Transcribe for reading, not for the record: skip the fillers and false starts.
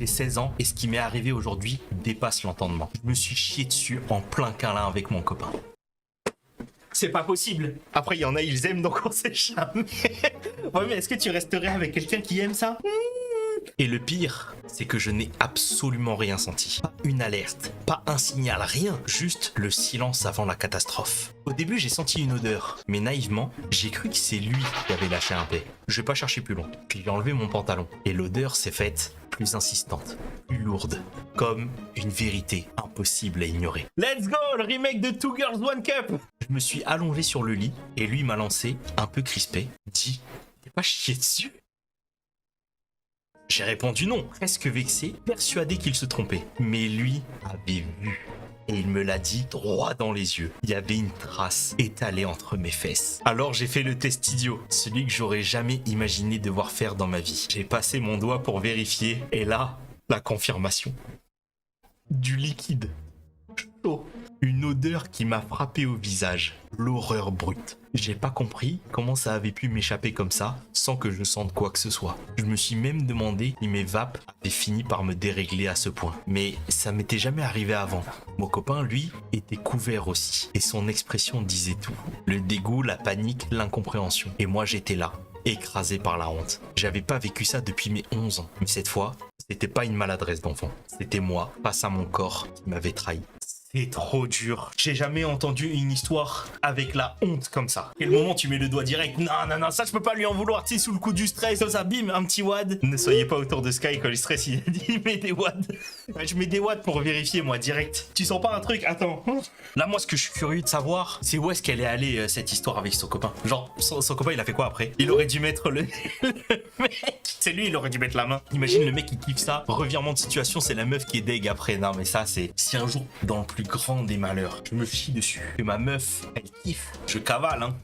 16 ans et ce qui m'est arrivé aujourd'hui dépasse l'entendement. Je me suis chié dessus en plein câlin avec mon copain. C'est pas possible. Après, il y en a, ils aiment, donc on sait jamais. Ouais, mais est-ce que tu resterais avec quelqu'un qui aime ça? Et le pire, c'est que je n'ai absolument rien senti. Pas une alerte, pas un signal, rien. Juste le silence avant la catastrophe. Au début, j'ai senti une odeur, mais naïvement, j'ai cru que c'est lui qui avait lâché un pet. Je vais pas chercher plus loin. Puis j'ai enlevé mon pantalon. Et l'odeur s'est faite plus insistante, plus lourde, comme une vérité impossible à ignorer. Let's go, le remake de Two Girls One Cup. Je me suis allongé sur le lit et lui m'a lancé, un peu crispé, dit « T'es pas chié dessus ?» J'ai répondu non, presque vexé, persuadé qu'il se trompait. Mais lui avait vu. Et il me l'a dit droit dans les yeux. Il y avait une trace étalée entre mes fesses. Alors j'ai fait le test idiot, celui que j'aurais jamais imaginé devoir faire dans ma vie. J'ai passé mon doigt pour vérifier, et là, la confirmation. Du liquide. Chaud. Une odeur qui m'a frappé au visage. L'horreur brute. J'ai pas compris comment ça avait pu m'échapper comme ça, sans que je sente quoi que ce soit. Je me suis même demandé si mes vapes avaient fini par me dérégler à ce point. Mais ça m'était jamais arrivé avant. Mon copain, lui, était couvert aussi. Et son expression disait tout. Le dégoût, la panique, l'incompréhension. Et moi, j'étais là, écrasé par la honte. J'avais pas vécu ça depuis mes 11 ans. Mais cette fois, c'était pas une maladresse d'enfant. C'était moi, face à mon corps, qui m'avait trahi. C'est trop dur. J'ai jamais entendu une histoire avec la honte comme ça. Quel moment tu mets le doigt direct? Non, non, non, ça je peux pas lui en vouloir. Tu sais, sous le coup du stress, comme ça, bim, un petit wad. Ne soyez pas autour de Sky quand il stresse, il a dit mets des wads. Ouais, je mets des wads pour vérifier, moi, direct. Tu sens pas un truc? Attends. Là, moi, ce que je suis curieux de savoir, c'est où est-ce qu'elle est allée, cette histoire avec son copain. Genre, son copain, il a fait quoi après? Il aurait dû mettre le mec. C'est lui, il aurait dû mettre la main. Imagine le mec qui kiffe ça. Revirement de situation, c'est la meuf qui est deg après. Non, mais ça, c'est. Si un jour, dans le plus grand des malheurs, je me chie dessus, que ma meuf, elle kiffe, je cavale, hein.